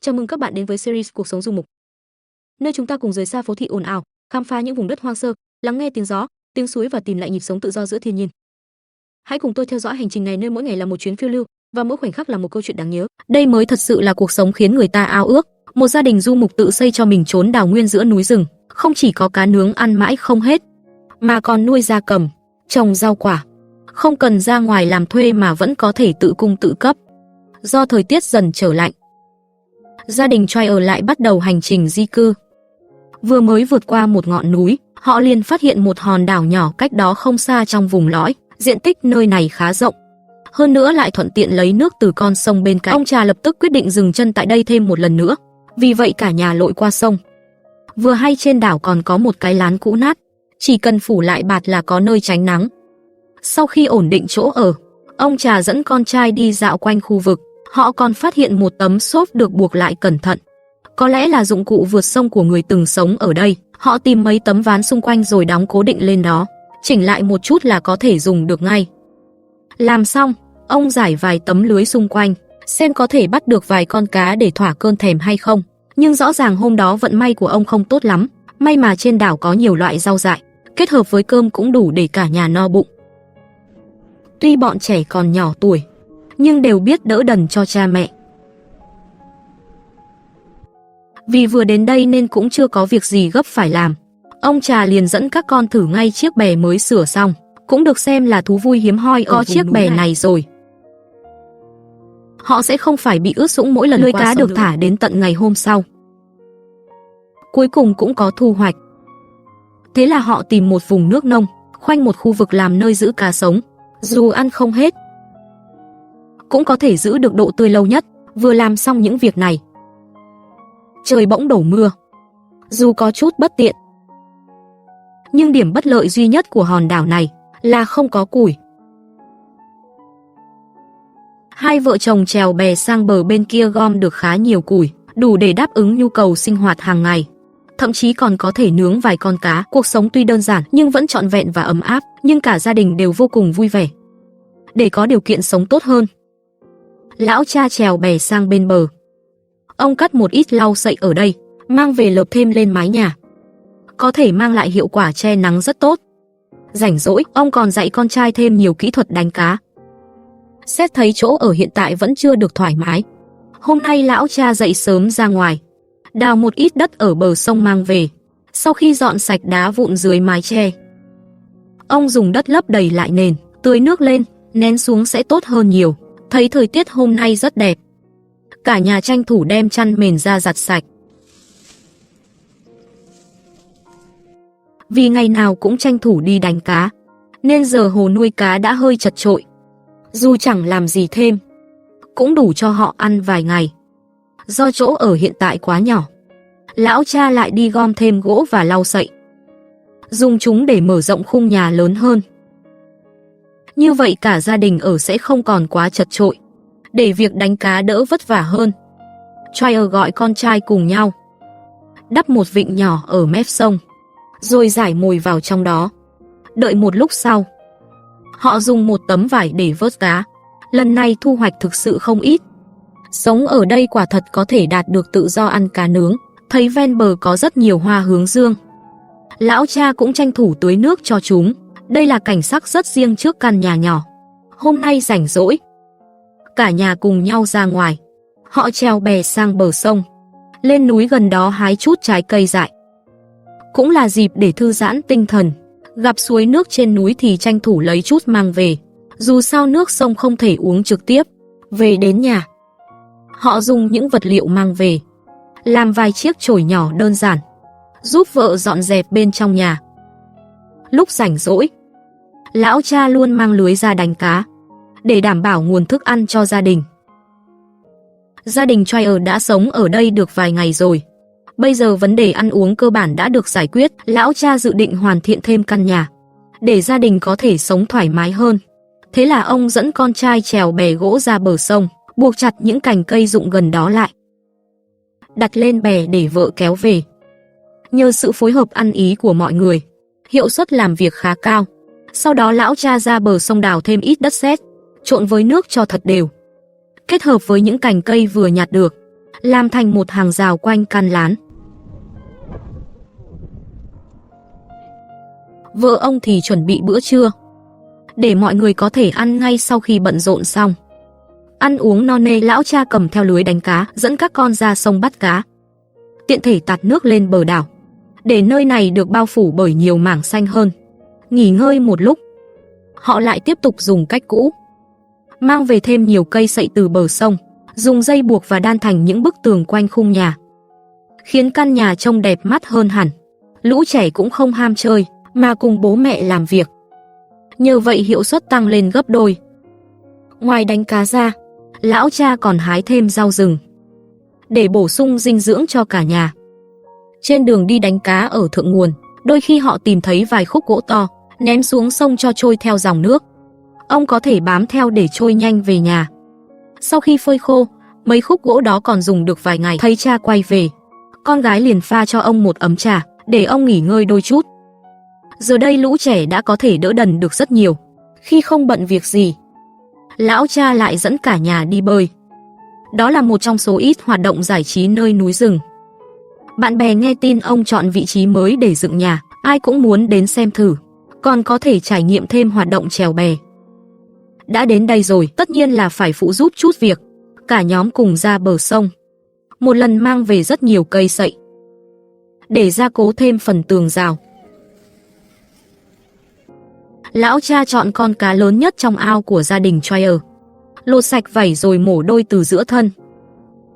Chào mừng các bạn đến với series Cuộc sống du mục, nơi chúng ta cùng rời xa phố thị ồn ào, khám phá những vùng đất hoang sơ, lắng nghe tiếng gió, tiếng suối và tìm lại nhịp sống tự do giữa thiên nhiên. Hãy cùng tôi theo dõi hành trình này, nơi mỗi ngày là một chuyến phiêu lưu và mỗi khoảnh khắc là một câu chuyện đáng nhớ. Đây mới thật sự là cuộc sống khiến người ta ao ước. Một gia đình du mục tự xây cho mình chốn đào nguyên giữa núi rừng, không chỉ có cá nướng ăn mãi không hết, mà còn nuôi gia cầm, trồng rau quả, không cần ra ngoài làm thuê mà vẫn có thể tự cung tự cấp. Do thời tiết dần trở lạnh, gia đình Trier lại bắt đầu hành trình di cư. Vừa mới vượt qua một ngọn núi, họ liền phát hiện một hòn đảo nhỏ cách đó không xa trong vùng lõi. Diện tích nơi này khá rộng, hơn nữa lại thuận tiện lấy nước từ con sông bên cạnh. Ông Trà lập tức quyết định dừng chân tại đây thêm một lần nữa. Vì vậy cả nhà lội qua sông. Vừa hay trên đảo còn có một cái lán cũ nát, chỉ cần phủ lại bạt là có nơi tránh nắng. Sau khi ổn định chỗ ở, ông Trà dẫn con trai đi dạo quanh khu vực. Họ còn phát hiện một tấm xốp được buộc lại cẩn thận. Có lẽ là dụng cụ vượt sông của người từng sống ở đây. Họ tìm mấy tấm ván xung quanh rồi đóng cố định lên đó, chỉnh lại một chút là có thể dùng được ngay. Làm xong, ông rải vài tấm lưới xung quanh, xem có thể bắt được vài con cá để thỏa cơn thèm hay không. Nhưng rõ ràng hôm đó vận may của ông không tốt lắm. May mà trên đảo có nhiều loại rau dại, kết hợp với cơm cũng đủ để cả nhà no bụng. Tuy bọn trẻ còn nhỏ tuổi, nhưng đều biết đỡ đần cho cha mẹ. Vì vừa đến đây nên cũng chưa có việc gì gấp phải làm. Ông Trà liền dẫn các con thử ngay chiếc bè mới sửa xong, cũng được xem là thú vui hiếm hoi ở chiếc bè này rồi. Họ sẽ không phải bị ướt sũng mỗi lần. Lưới cá được thả đến tận ngày hôm sau. Cuối cùng cũng có thu hoạch. Thế là họ tìm một vùng nước nông, khoanh một khu vực làm nơi giữ cá sống. Dù ăn không hết, cũng có thể giữ được độ tươi lâu nhất. Vừa làm xong những việc này, trời bỗng đổ mưa. Dù có chút bất tiện, nhưng điểm bất lợi duy nhất của hòn đảo này là không có củi. Hai vợ chồng chèo bè sang bờ bên kia gom được khá nhiều củi, đủ để đáp ứng nhu cầu sinh hoạt hàng ngày. Thậm chí còn có thể nướng vài con cá. Cuộc sống tuy đơn giản nhưng vẫn trọn vẹn và ấm áp, nhưng cả gia đình đều vô cùng vui vẻ. Để có điều kiện sống tốt hơn, lão cha chèo bè sang bên bờ. Ông cắt một ít lau sậy ở đây, mang về lợp thêm lên mái nhà. Có thể mang lại hiệu quả che nắng rất tốt. Rảnh rỗi, ông còn dạy con trai thêm nhiều kỹ thuật đánh cá. Xét thấy chỗ ở hiện tại vẫn chưa được thoải mái, hôm nay lão cha dậy sớm ra ngoài, đào một ít đất ở bờ sông mang về. Sau khi dọn sạch đá vụn dưới mái che, ông dùng đất lấp đầy lại nền, tưới nước lên, nén xuống sẽ tốt hơn nhiều. Thấy thời tiết hôm nay rất đẹp, cả nhà tranh thủ đem chăn mền ra giặt sạch. Vì ngày nào cũng tranh thủ đi đánh cá, nên giờ hồ nuôi cá đã hơi chật chội. Dù chẳng làm gì thêm, cũng đủ cho họ ăn vài ngày. Do chỗ ở hiện tại quá nhỏ, lão cha lại đi gom thêm gỗ và lau sậy, dùng chúng để mở rộng khung nhà lớn hơn. Như vậy cả gia đình ở sẽ không còn quá chật chội, để việc đánh cá đỡ vất vả hơn. Trier gọi con trai cùng nhau đắp một vịnh nhỏ ở mép sông, rồi rải mồi vào trong đó. Đợi một lúc sau, họ dùng một tấm vải để vớt cá. Lần này thu hoạch thực sự không ít. Sống ở đây quả thật có thể đạt được tự do ăn cá nướng. Thấy ven bờ có rất nhiều hoa hướng dương, lão cha cũng tranh thủ tưới nước cho chúng. Đây là cảnh sắc rất riêng trước căn nhà nhỏ. Hôm nay rảnh rỗi, cả nhà cùng nhau ra ngoài. Họ chèo bè sang bờ sông, lên núi gần đó hái chút trái cây dại. Cũng là dịp để thư giãn tinh thần. Gặp suối nước trên núi thì tranh thủ lấy chút mang về. Dù sao nước sông không thể uống trực tiếp. Về đến nhà, họ dùng những vật liệu mang về, làm vài chiếc chổi nhỏ đơn giản, giúp vợ dọn dẹp bên trong nhà. Lúc rảnh rỗi, lão cha luôn mang lưới ra đánh cá, để đảm bảo nguồn thức ăn cho gia đình. Gia đình Trier đã sống ở đây được vài ngày rồi. Bây giờ vấn đề ăn uống cơ bản đã được giải quyết. Lão cha dự định hoàn thiện thêm căn nhà, để gia đình có thể sống thoải mái hơn. Thế là ông dẫn con trai chèo bè gỗ ra bờ sông, buộc chặt những cành cây rụng gần đó lại, đặt lên bè để vợ kéo về. Nhờ sự phối hợp ăn ý của mọi người, hiệu suất làm việc khá cao. Sau đó lão cha ra bờ sông đào thêm ít đất sét, trộn với nước cho thật đều. Kết hợp với những cành cây vừa nhặt được, làm thành một hàng rào quanh căn lán. Vợ ông thì chuẩn bị bữa trưa, để mọi người có thể ăn ngay sau khi bận rộn xong. Ăn uống no nê, lão cha cầm theo lưới đánh cá, dẫn các con ra sông bắt cá, tiện thể tạt nước lên bờ đảo, để nơi này được bao phủ bởi nhiều mảng xanh hơn. Nghỉ ngơi một lúc, họ lại tiếp tục dùng cách cũ, mang về thêm nhiều cây sậy từ bờ sông, dùng dây buộc và đan thành những bức tường quanh khung nhà, khiến căn nhà trông đẹp mắt hơn hẳn. Lũ trẻ cũng không ham chơi, mà cùng bố mẹ làm việc. Nhờ vậy hiệu suất tăng lên gấp đôi. Ngoài đánh cá ra, lão cha còn hái thêm rau rừng, để bổ sung dinh dưỡng cho cả nhà. Trên đường đi đánh cá ở thượng nguồn, đôi khi họ tìm thấy vài khúc gỗ to, ném xuống sông cho trôi theo dòng nước. Ông có thể bám theo để trôi nhanh về nhà. Sau khi phơi khô, mấy khúc gỗ đó còn dùng được vài ngày. Thấy cha quay về, con gái liền pha cho ông một ấm trà, để ông nghỉ ngơi đôi chút. Giờ đây lũ trẻ đã có thể đỡ đần được rất nhiều. Khi không bận việc gì, lão cha lại dẫn cả nhà đi bơi. Đó là một trong số ít hoạt động giải trí nơi núi rừng. Bạn bè nghe tin ông chọn vị trí mới để dựng nhà, ai cũng muốn đến xem thử, còn có thể trải nghiệm thêm hoạt động chèo bè. Đã đến đây rồi, tất nhiên là phải phụ giúp chút việc. Cả nhóm cùng ra bờ sông, một lần mang về rất nhiều cây sậy, để gia cố thêm phần tường rào. Lão cha chọn con cá lớn nhất trong ao của gia đình Troyer, lột sạch vảy rồi mổ đôi từ giữa thân.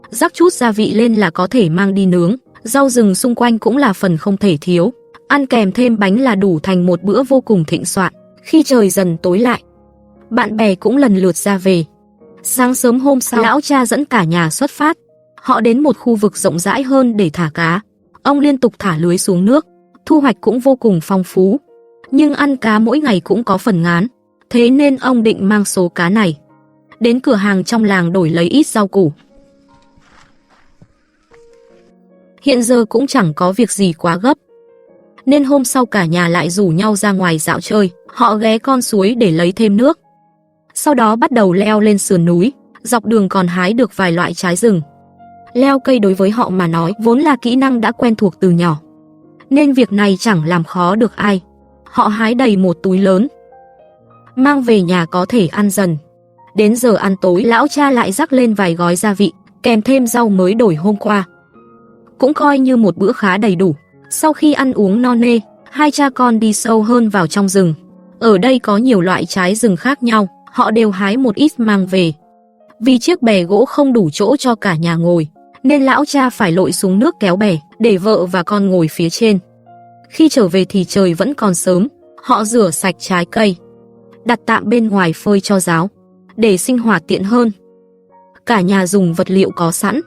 Rắc chút gia vị lên là có thể mang đi nướng. Rau rừng xung quanh cũng là phần không thể thiếu. Ăn kèm thêm bánh là đủ thành một bữa vô cùng thịnh soạn. Khi trời dần tối lại, bạn bè cũng lần lượt ra về. Sáng sớm hôm sau, lão cha dẫn cả nhà xuất phát. Họ đến một khu vực rộng rãi hơn để thả cá. Ông liên tục thả lưới xuống nước, thu hoạch cũng vô cùng phong phú. Nhưng ăn cá mỗi ngày cũng có phần ngán, thế nên ông định mang số cá này đến cửa hàng trong làng đổi lấy ít rau củ. Hiện giờ cũng chẳng có việc gì quá gấp, nên hôm sau cả nhà lại rủ nhau ra ngoài dạo chơi. Họ ghé con suối để lấy thêm nước, sau đó bắt đầu leo lên sườn núi. Dọc đường còn hái được vài loại trái rừng. Leo cây đối với họ mà nói vốn là kỹ năng đã quen thuộc từ nhỏ, nên việc này chẳng làm khó được ai. Họ hái đầy một túi lớn, mang về nhà có thể ăn dần. Đến giờ ăn tối, lão cha lại rắc lên vài gói gia vị, kèm thêm rau mới đổi hôm qua. Cũng coi như một bữa khá đầy đủ. Sau khi ăn uống no nê, hai cha con đi sâu hơn vào trong rừng. Ở đây có nhiều loại trái rừng khác nhau, họ đều hái một ít mang về. Vì chiếc bè gỗ không đủ chỗ cho cả nhà ngồi, nên lão cha phải lội xuống nước kéo bè, để vợ và con ngồi phía trên. Khi trở về thì trời vẫn còn sớm. Họ rửa sạch trái cây, đặt tạm bên ngoài phơi cho ráo, để sinh hoạt tiện hơn. Cả nhà dùng vật liệu có sẵn,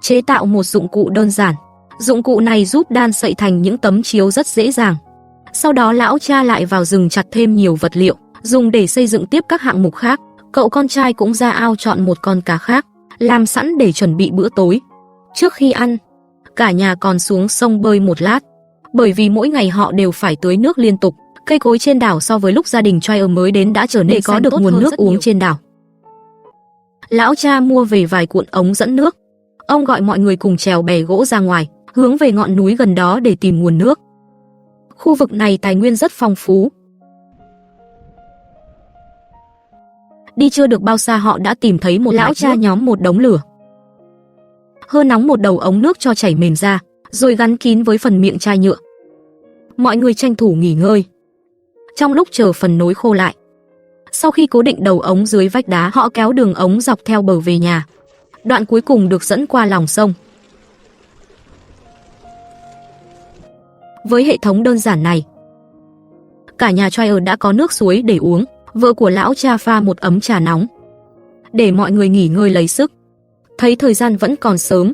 chế tạo một dụng cụ đơn giản. Dụng cụ này giúp đan sậy thành những tấm chiếu rất dễ dàng. Sau đó lão cha lại vào rừng chặt thêm nhiều vật liệu, dùng để xây dựng tiếp các hạng mục khác. Cậu con trai cũng ra ao chọn một con cá khác, làm sẵn để chuẩn bị bữa tối. Trước khi ăn, cả nhà còn xuống sông bơi một lát, bởi vì mỗi ngày họ đều phải tưới nước liên tục. Cây cối trên đảo so với lúc gia đình Troyer mới đến đã trở nên có được nguồn nước uống trên đảo. Lão cha mua về vài cuộn ống dẫn nước. Ông gọi mọi người cùng trèo bè gỗ ra ngoài, hướng về ngọn núi gần đó để tìm nguồn nước. Khu vực này tài nguyên rất phong phú. Đi chưa được bao xa họ đã tìm thấy một lão cha nhóm một đống lửa, hơ nóng một đầu ống nước cho chảy mềm ra, rồi gắn kín với phần miệng chai nhựa. Mọi người tranh thủ nghỉ ngơi trong lúc chờ phần nối khô lại. Sau khi cố định đầu ống dưới vách đá, họ kéo đường ống dọc theo bờ về nhà. Đoạn cuối cùng được dẫn qua lòng sông. Với hệ thống đơn giản này, cả nhà Troyer đã có nước suối để uống. Vợ của lão cha pha một ấm trà nóng, để mọi người nghỉ ngơi lấy sức. Thấy thời gian vẫn còn sớm,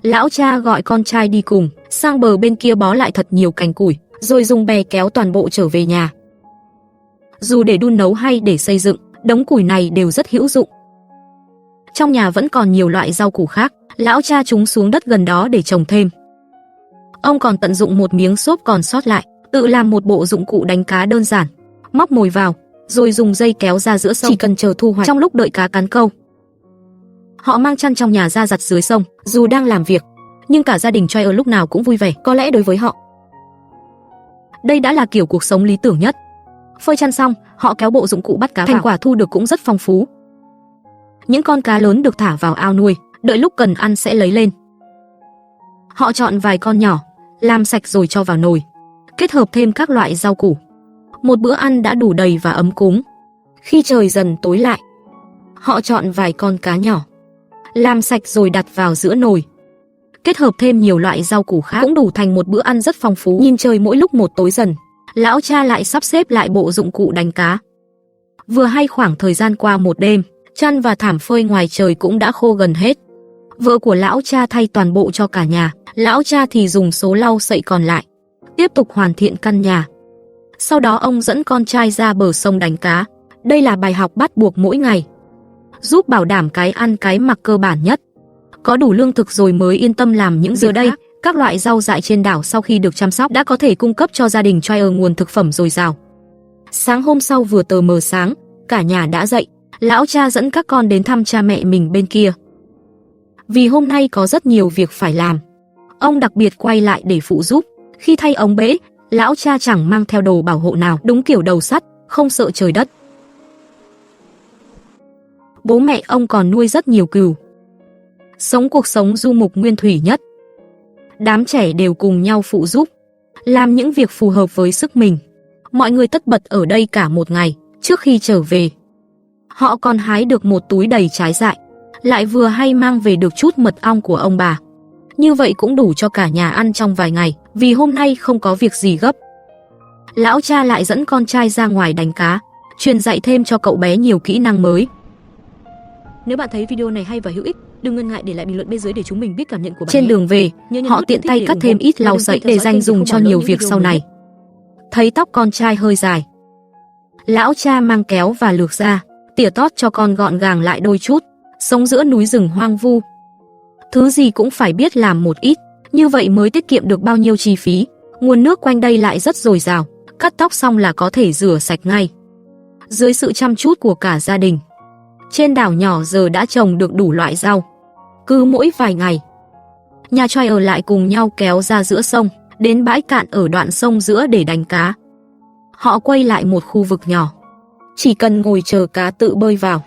lão cha gọi con trai đi cùng, sang bờ bên kia bó lại thật nhiều cành củi, rồi dùng bè kéo toàn bộ trở về nhà. Dù để đun nấu hay để xây dựng, đống củi này đều rất hữu dụng. Trong nhà vẫn còn nhiều loại rau củ khác, lão cha chúng xuống đất gần đó để trồng thêm. Ông còn tận dụng một miếng xốp còn sót lại, tự làm một bộ dụng cụ đánh cá đơn giản, móc mồi vào, rồi dùng dây kéo ra giữa sông, chỉ cần chờ thu hoạch. Trong lúc đợi cá cắn câu, Họ mang chăn trong nhà ra giặt dưới sông, dù đang làm việc, nhưng cả gia đình Troyer lúc nào cũng vui vẻ. Có lẽ đối với họ, đây đã là kiểu cuộc sống lý tưởng nhất. Phơi chăn xong, họ kéo bộ dụng cụ bắt cá vào. Thành quả thu được cũng rất phong phú. Những con cá lớn được thả vào ao nuôi, đợi lúc cần ăn sẽ lấy lên. Họ chọn vài con nhỏ, làm sạch rồi cho vào nồi, kết hợp thêm các loại rau củ. Một bữa ăn đã đủ đầy và ấm cúng. Khi trời dần tối lại, họ chọn vài con cá nhỏ, làm sạch rồi đặt vào giữa nồi, kết hợp thêm nhiều loại rau củ khác, cũng đủ thành một bữa ăn rất phong phú. Nhìn trời mỗi lúc một tối dần, lão cha lại sắp xếp lại bộ dụng cụ đánh cá. Vừa hay khoảng thời gian qua một đêm, chăn và thảm phơi ngoài trời cũng đã khô gần hết. Vợ của lão cha thay toàn bộ cho cả nhà, lão cha thì dùng số lau sậy còn lại, tiếp tục hoàn thiện căn nhà. Sau đó ông dẫn con trai ra bờ sông đánh cá. Đây là bài học bắt buộc mỗi ngày, giúp bảo đảm cái ăn cái mặc cơ bản nhất. Có đủ lương thực rồi mới yên tâm làm những giờ đây. Các loại rau dại trên đảo sau khi được chăm sóc đã có thể cung cấp cho gia đình Troyer nguồn thực phẩm dồi dào. Sáng hôm sau vừa tờ mờ sáng, cả nhà đã dậy. Lão cha dẫn các con đến thăm cha mẹ mình bên kia. Vì hôm nay có rất nhiều việc phải làm, ông đặc biệt quay lại để phụ giúp. Khi thay ống bể, lão cha chẳng mang theo đồ bảo hộ nào, đúng kiểu đầu sắt, không sợ trời đất. Bố mẹ ông còn nuôi rất nhiều cừu, sống cuộc sống du mục nguyên thủy nhất. Đám trẻ đều cùng nhau phụ giúp, làm những việc phù hợp với sức mình. Mọi người tất bật ở đây cả một ngày. Trước khi trở về, họ còn hái được một túi đầy trái dại, lại vừa hay mang về được chút mật ong của ông bà. Như vậy cũng đủ cho cả nhà ăn trong vài ngày. Vì hôm nay không có việc gì gấp, lão cha lại dẫn con trai ra ngoài đánh cá, truyền dạy thêm cho cậu bé nhiều kỹ năng mới. Nếu bạn thấy video này hay và hữu ích, đừng ngần ngại để lại bình luận bên dưới để chúng mình biết cảm nhận của bạn. Trên đường về, họ tiện tay cắt thêm ít lau sậy để dành dùng cho nhiều việc sau này. Thấy tóc con trai hơi dài, lão cha mang kéo và lược ra, tỉa tót cho con gọn gàng lại đôi chút. Sống giữa núi rừng hoang vu, thứ gì cũng phải biết làm một ít, như vậy mới tiết kiệm được bao nhiêu chi phí. Nguồn nước quanh đây lại rất dồi dào, cắt tóc xong là có thể rửa sạch ngay. Dưới sự chăm chút của cả gia đình, trên đảo nhỏ giờ đã trồng được đủ loại rau. Cứ mỗi vài ngày, nhà Troyer lại cùng nhau kéo ra giữa sông, đến bãi cạn ở đoạn sông giữa để đánh cá. Họ quay lại một khu vực nhỏ, chỉ cần ngồi chờ cá tự bơi vào.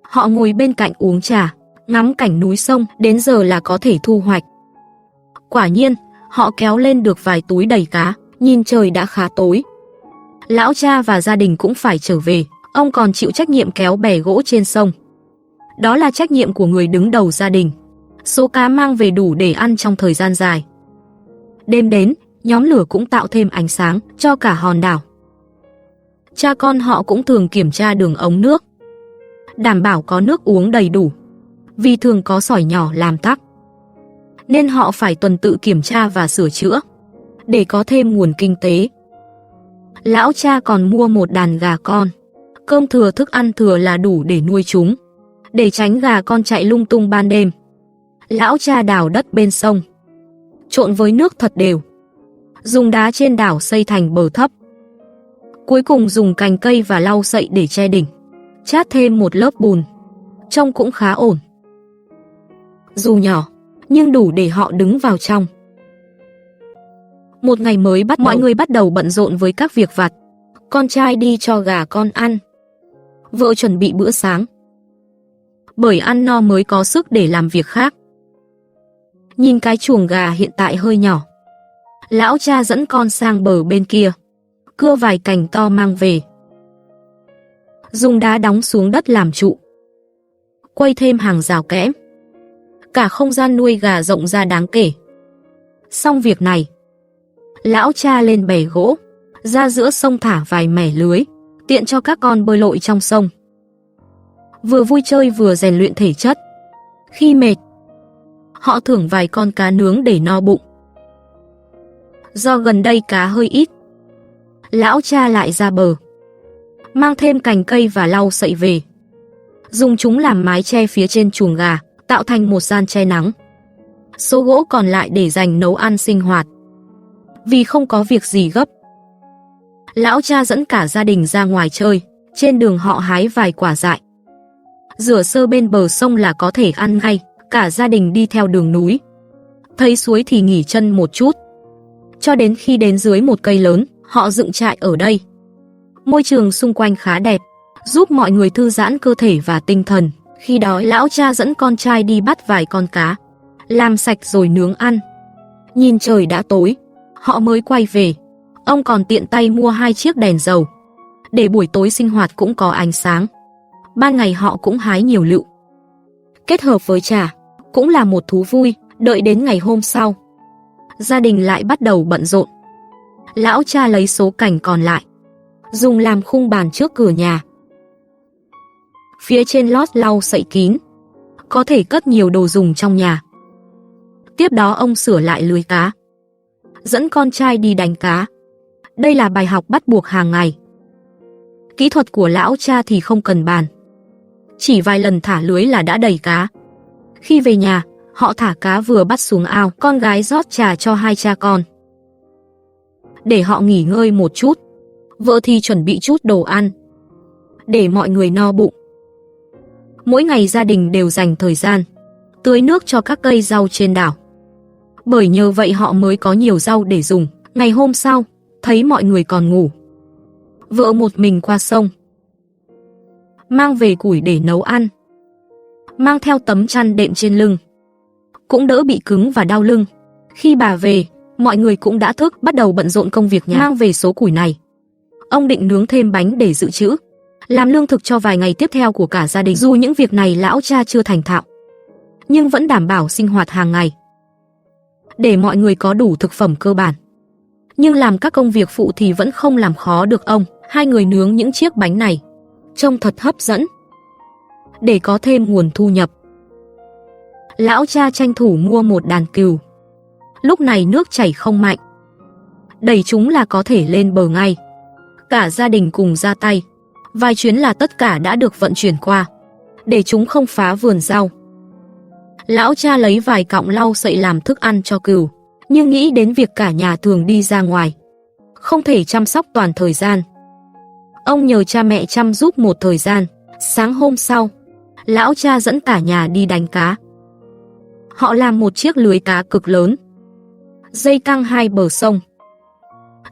Họ ngồi bên cạnh uống trà, ngắm cảnh núi sông, đến giờ là có thể thu hoạch. Quả nhiên, họ kéo lên được vài túi đầy cá. Nhìn trời đã khá tối, lão cha và gia đình cũng phải trở về. Ông còn chịu trách nhiệm kéo bè gỗ trên sông. Đó là trách nhiệm của người đứng đầu gia đình. Số cá mang về đủ để ăn trong thời gian dài. Đêm đến, nhóm lửa cũng tạo thêm ánh sáng cho cả hòn đảo. Cha con họ cũng thường kiểm tra đường ống nước, đảm bảo có nước uống đầy đủ. Vì thường có sỏi nhỏ làm tắc, nên họ phải tuần tự kiểm tra và sửa chữa để có thêm nguồn kinh tế. Lão cha còn mua một đàn gà con. Cơm thừa thức ăn thừa là đủ để nuôi chúng. Để tránh gà con chạy lung tung ban đêm, lão cha đào đất bên sông, trộn với nước thật đều, dùng đá trên đảo xây thành bờ thấp. Cuối cùng dùng cành cây và lau sậy để che đỉnh, chát thêm một lớp bùn. Trông cũng khá ổn. Dù nhỏ, nhưng đủ để họ đứng vào trong. Một ngày mới bắt đầu, mọi người bắt đầu bận rộn với các việc vặt. Con trai đi cho gà con ăn, vợ chuẩn bị bữa sáng, bởi ăn no mới có sức để làm việc khác. Nhìn cái chuồng gà hiện tại hơi nhỏ, lão cha dẫn con sang bờ bên kia, cưa vài cành to mang về, dùng đá đóng xuống đất làm trụ, quây thêm hàng rào kẽm. Cả không gian nuôi gà rộng ra đáng kể. Xong việc này, lão cha lên bè gỗ, ra giữa sông thả vài mẻ lưới, tiện cho các con bơi lội trong sông. Vừa vui chơi vừa rèn luyện thể chất. Khi mệt, họ thưởng vài con cá nướng để no bụng. Do gần đây cá hơi ít, lão cha lại ra bờ, mang thêm cành cây và lau sậy về, dùng chúng làm mái che phía trên chuồng gà, tạo thành một gian che nắng. Số gỗ còn lại để dành nấu ăn sinh hoạt. Vì không có việc gì gấp, lão cha dẫn cả gia đình ra ngoài chơi. Trên đường họ hái vài quả dại, rửa sơ bên bờ sông là có thể ăn ngay. Cả gia đình đi theo đường núi. Thấy suối thì nghỉ chân một chút. Cho đến khi đến dưới một cây lớn, họ dựng trại ở đây. Môi trường xung quanh khá đẹp, giúp mọi người thư giãn cơ thể và tinh thần. Khi đó lão cha dẫn con trai đi bắt vài con cá, làm sạch rồi nướng ăn. Nhìn trời đã tối, họ mới quay về. Ông còn tiện tay mua 2 chiếc đèn dầu, để buổi tối sinh hoạt cũng có ánh sáng. Ban ngày họ cũng hái nhiều lựu, kết hợp với trà, cũng là một thú vui. Đợi đến ngày hôm sau, gia đình lại bắt đầu bận rộn. Lão cha lấy số cành còn lại, dùng làm khung bàn trước cửa nhà. Phía trên lót lau sậy kín, có thể cất nhiều đồ dùng trong nhà. Tiếp đó ông sửa lại lưới cá, dẫn con trai đi đánh cá. Đây là bài học bắt buộc hàng ngày. Kỹ thuật của lão cha thì không cần bàn, chỉ vài lần thả lưới là đã đầy cá. Khi về nhà, họ thả cá vừa bắt xuống ao, con gái rót trà cho 2 cha con, để họ nghỉ ngơi một chút. Vợ thì chuẩn bị chút đồ ăn, để mọi người no bụng. Mỗi ngày gia đình đều dành thời gian tưới nước cho các cây rau trên đảo, bởi nhờ vậy họ mới có nhiều rau để dùng. Ngày hôm sau, thấy mọi người còn ngủ, vợ một mình qua sông, mang về củi để nấu ăn, mang theo tấm chăn đệm trên lưng, cũng đỡ bị cứng và đau lưng. Khi bà về, mọi người cũng đã thức, bắt đầu bận rộn công việc nhà. Mang về số củi này, ông định nướng thêm bánh để dự trữ, làm lương thực cho vài ngày tiếp theo của cả gia đình. Dù những việc này lão cha chưa thành thạo, nhưng vẫn đảm bảo sinh hoạt hàng ngày, để mọi người có đủ thực phẩm cơ bản. Nhưng làm các công việc phụ thì vẫn không làm khó được ông. 2 người nướng những chiếc bánh này, trông thật hấp dẫn, để có thêm nguồn thu nhập. Lão cha tranh thủ mua một đàn cừu. Lúc này nước chảy không mạnh, đẩy chúng là có thể lên bờ ngay. Cả gia đình cùng ra tay. Vài chuyến là tất cả đã được vận chuyển qua, để chúng không phá vườn rau. Lão cha lấy vài cọng lau sậy làm thức ăn cho cừu, nhưng nghĩ đến việc cả nhà thường đi ra ngoài, không thể chăm sóc toàn thời gian. Ông nhờ cha mẹ chăm giúp một thời gian. Sáng hôm sau, lão cha dẫn cả nhà đi đánh cá. Họ làm một chiếc lưới cá cực lớn, dây căng 2 bờ sông,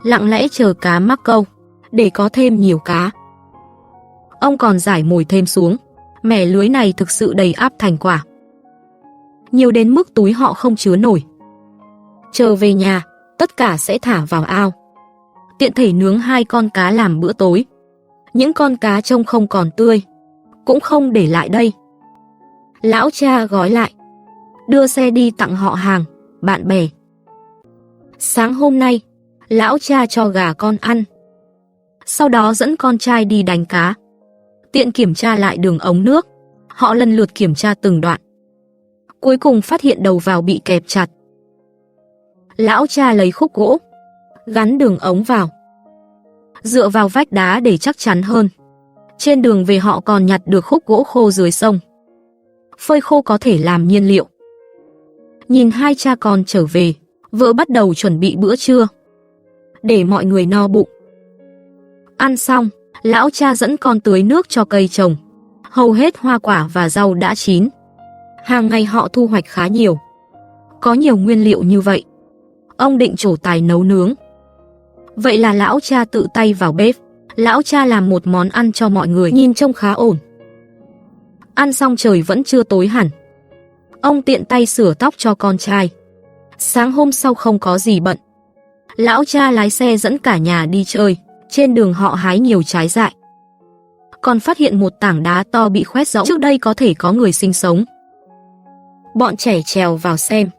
lặng lẽ chờ cá mắc câu, để có thêm nhiều cá. Ông còn rải mồi thêm xuống. Mẻ lưới này thực sự đầy ắp thành quả, nhiều đến mức túi họ không chứa nổi. Chờ về nhà, tất cả sẽ thả vào ao, tiện thể nướng 2 con cá làm bữa tối. Những con cá trông không còn tươi, cũng không để lại đây. Lão cha gói lại, đưa xe đi tặng họ hàng, bạn bè. Sáng hôm nay, lão cha cho gà con ăn, sau đó dẫn con trai đi đánh cá, tiện kiểm tra lại đường ống nước. Họ lần lượt kiểm tra từng đoạn, cuối cùng phát hiện đầu vào bị kẹp chặt. Lão cha lấy khúc gỗ, gắn đường ống vào, dựa vào vách đá để chắc chắn hơn. Trên đường về họ còn nhặt được khúc gỗ khô dưới sông, phơi khô có thể làm nhiên liệu. Nhìn 2 cha con trở về, vợ bắt đầu chuẩn bị bữa trưa, để mọi người no bụng. Ăn xong, lão cha dẫn con tưới nước cho cây trồng. Hầu hết hoa quả và rau đã chín. Hàng ngày họ thu hoạch khá nhiều. Có nhiều nguyên liệu như vậy, ông định trổ tài nấu nướng. Vậy là lão cha tự tay vào bếp. Lão cha làm một món ăn cho mọi người, nhìn trông khá ổn. Ăn xong trời vẫn chưa tối hẳn. Ông tiện tay sửa tóc cho con trai. Sáng hôm sau không có gì bận, lão cha lái xe dẫn cả nhà đi chơi. Trên đường họ hái nhiều trái dại, còn phát hiện một tảng đá to bị khoét rỗng. Trước đây có thể có người sinh sống. Bọn trẻ trèo vào xem.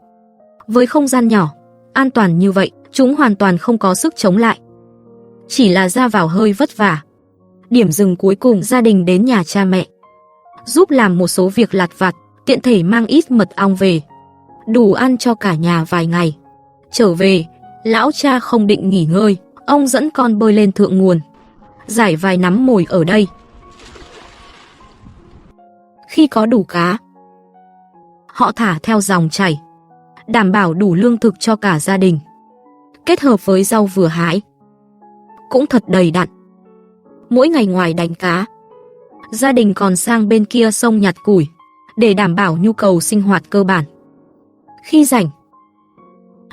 Với không gian nhỏ, an toàn như vậy, chúng hoàn toàn không có sức chống lại. Chỉ là ra vào hơi vất vả. Điểm dừng cuối cùng, gia đình đến nhà cha mẹ, giúp làm một số việc lặt vặt, tiện thể mang ít mật ong về, đủ ăn cho cả nhà vài ngày. Trở về, lão cha không định nghỉ ngơi. Ông dẫn con bơi lên thượng nguồn, rải vài nắm mồi ở đây. Khi có đủ cá, họ thả theo dòng chảy, đảm bảo đủ lương thực cho cả gia đình. Kết hợp với rau vừa hái, cũng thật đầy đặn. Mỗi ngày ngoài đánh cá, Gia đình còn sang bên kia sông nhặt củi, để đảm bảo nhu cầu sinh hoạt cơ bản. Khi rảnh,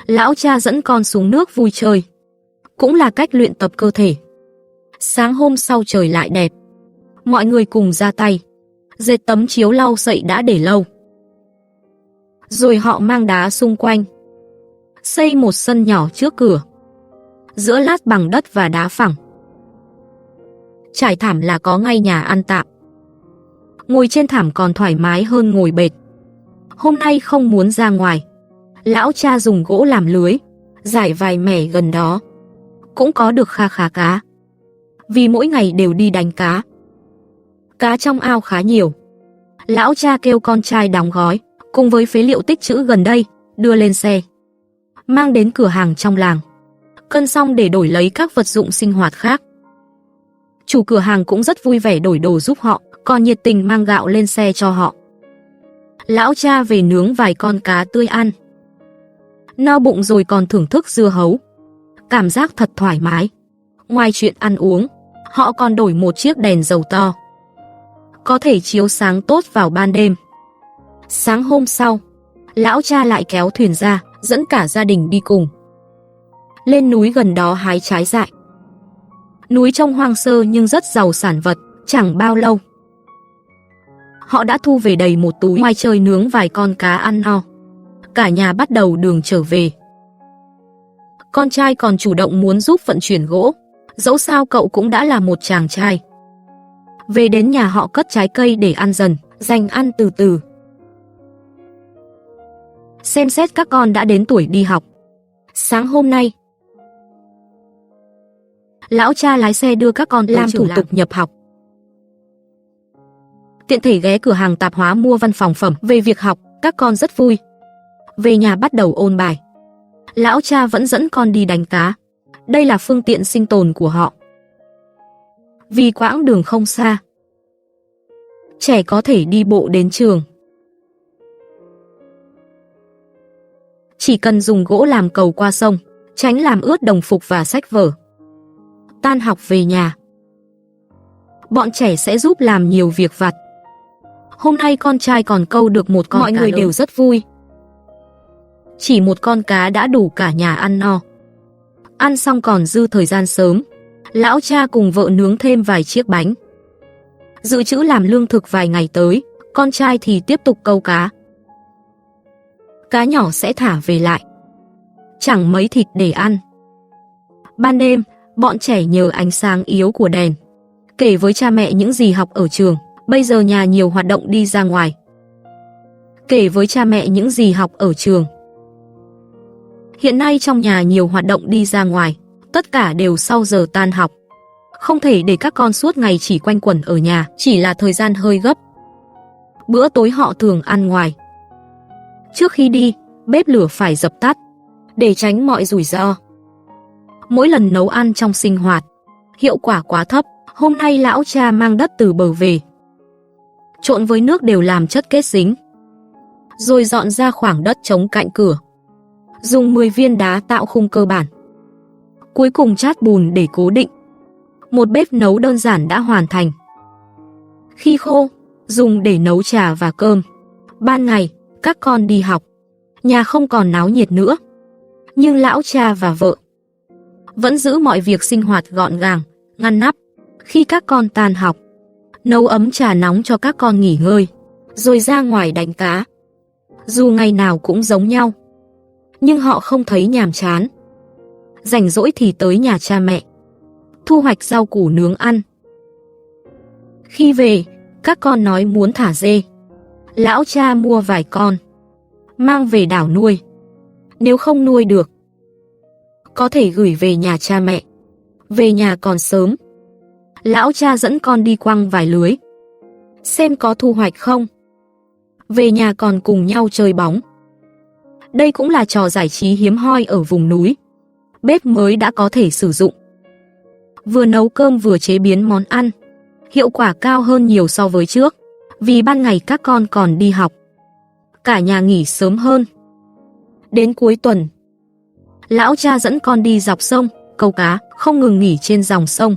lão cha dẫn con xuống nước vui chơi, cũng là cách luyện tập cơ thể. Sáng hôm sau trời lại đẹp, mọi người cùng ra tay, dệt tấm chiếu lau sậy đã để lâu. Rồi họ mang đá xung quanh, xây một sân nhỏ trước cửa, giữa lát bằng đất và đá phẳng. Trải thảm là có ngay nhà ăn tạm. Ngồi trên thảm còn thoải mái hơn ngồi bệt. Hôm nay không muốn ra ngoài, lão cha dùng gỗ làm lưới, rải vài mẻ gần đó. Cũng có được kha khá cá, vì mỗi ngày đều đi đánh cá. Cá trong ao khá nhiều. Lão cha kêu con trai đóng gói, cùng với phế liệu tích trữ gần đây, đưa lên xe, mang đến cửa hàng trong làng, cân xong để đổi lấy các vật dụng sinh hoạt khác. Chủ cửa hàng cũng rất vui vẻ đổi đồ giúp họ, còn nhiệt tình mang gạo lên xe cho họ. Lão cha về nướng vài con cá tươi ăn. No bụng rồi còn thưởng thức dưa hấu. Cảm giác thật thoải mái. Ngoài chuyện ăn uống, họ còn đổi một chiếc đèn dầu to, có thể chiếu sáng tốt vào ban đêm. Sáng hôm sau, lão cha lại kéo thuyền ra, dẫn cả gia đình đi cùng. Lên núi gần đó hái trái dại. Núi trông hoang sơ nhưng rất giàu sản vật, chẳng bao lâu họ đã thu về đầy một túi. Ngoài trời nướng vài con cá ăn no, cả nhà bắt đầu đường trở về. Con trai còn chủ động muốn giúp vận chuyển gỗ, dẫu sao cậu cũng đã là một chàng trai. Về đến nhà họ cất trái cây để ăn dần, dành ăn từ từ. Xem xét các con đã đến tuổi đi học. Sáng hôm nay, lão cha lái xe đưa các con làm thủ tục nhập học. Tiện thể ghé cửa hàng tạp hóa mua văn phòng phẩm về việc học, các con rất vui. Về nhà bắt đầu ôn bài. Lão cha vẫn dẫn con đi đánh cá. Đây là phương tiện sinh tồn của họ. Vì quãng đường không xa, trẻ có thể đi bộ đến trường. Chỉ cần dùng gỗ làm cầu qua sông, tránh làm ướt đồng phục và sách vở. Tan học về nhà, bọn trẻ sẽ giúp làm nhiều việc vặt. Hôm nay con trai còn câu được một con cá. Mọi người đều rất vui. Chỉ một con cá đã đủ cả nhà ăn no. Ăn xong còn dư thời gian sớm, lão cha cùng vợ nướng thêm vài chiếc bánh, dự trữ làm lương thực vài ngày tới. Con trai thì tiếp tục câu cá. Cá nhỏ sẽ thả về lại, chẳng mấy thịt để ăn. Ban đêm, bọn trẻ nhờ ánh sáng yếu của đèn, kể với cha mẹ những gì học ở trường. Bây giờ nhà nhiều hoạt động đi ra ngoài. Kể với cha mẹ những gì học ở trường. Hiện nay trong nhà nhiều hoạt động đi ra ngoài, tất cả đều sau giờ tan học. Không thể để các con suốt ngày chỉ quanh quẩn ở nhà, chỉ là thời gian hơi gấp. Bữa tối họ thường ăn ngoài. Trước khi đi, bếp lửa phải dập tắt, để tránh mọi rủi ro. Mỗi lần nấu ăn trong sinh hoạt, hiệu quả quá thấp. Hôm nay lão cha mang đất từ bờ về, trộn với nước đều làm chất kết dính, rồi dọn ra khoảng đất trống cạnh cửa. Dùng 10 viên đá tạo khung cơ bản, cuối cùng chát bùn để cố định. Một bếp nấu đơn giản đã hoàn thành. Khi khô, dùng để nấu trà và cơm. Ban ngày, các con đi học, nhà không còn náo nhiệt nữa. Nhưng lão cha và vợ vẫn giữ mọi việc sinh hoạt gọn gàng, ngăn nắp. Khi các con tan học, nấu ấm trà nóng cho các con nghỉ ngơi, rồi ra ngoài đánh cá. Dù ngày nào cũng giống nhau, nhưng họ không thấy nhàm chán. Rảnh rỗi thì tới nhà cha mẹ, thu hoạch rau củ nướng ăn. Khi về, các con nói muốn thả dê. Lão cha mua vài con, mang về đảo nuôi. Nếu không nuôi được, có thể gửi về nhà cha mẹ. Về nhà còn sớm, lão cha dẫn con đi quăng vài lưới, xem có thu hoạch không. Về nhà còn cùng nhau chơi bóng. Đây cũng là trò giải trí hiếm hoi ở vùng núi. Bếp mới đã có thể sử dụng, vừa nấu cơm vừa chế biến món ăn. Hiệu quả cao hơn nhiều so với trước, vì ban ngày các con còn đi học, cả nhà nghỉ sớm hơn. Đến cuối tuần, lão cha dẫn con đi dọc sông, câu cá, không ngừng nghỉ trên dòng sông.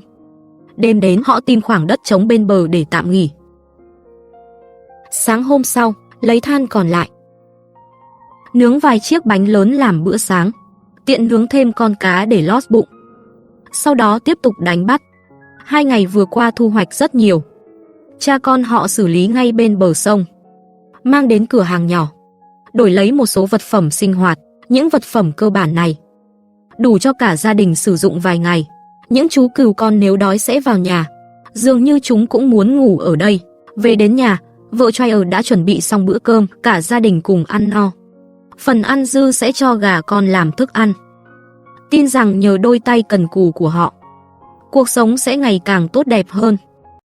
Đêm đến họ tìm khoảng đất trống bên bờ để tạm nghỉ. Sáng hôm sau, lấy than còn lại, nướng vài chiếc bánh lớn làm bữa sáng, tiện nướng thêm con cá để lót bụng. Sau đó tiếp tục đánh bắt. 2 ngày vừa qua thu hoạch rất nhiều. Cha con họ xử lý ngay bên bờ sông, mang đến cửa hàng nhỏ, đổi lấy một số vật phẩm sinh hoạt. Những vật phẩm cơ bản này đủ cho cả gia đình sử dụng vài ngày. Những chú cừu con nếu đói sẽ vào nhà. Dường như chúng cũng muốn ngủ ở đây. Về đến nhà, vợ Troyer đã chuẩn bị xong bữa cơm, cả gia đình cùng ăn no. Phần ăn dư sẽ cho gà con làm thức ăn. Tin rằng nhờ đôi tay cần cù của họ, cuộc sống sẽ ngày càng tốt đẹp hơn.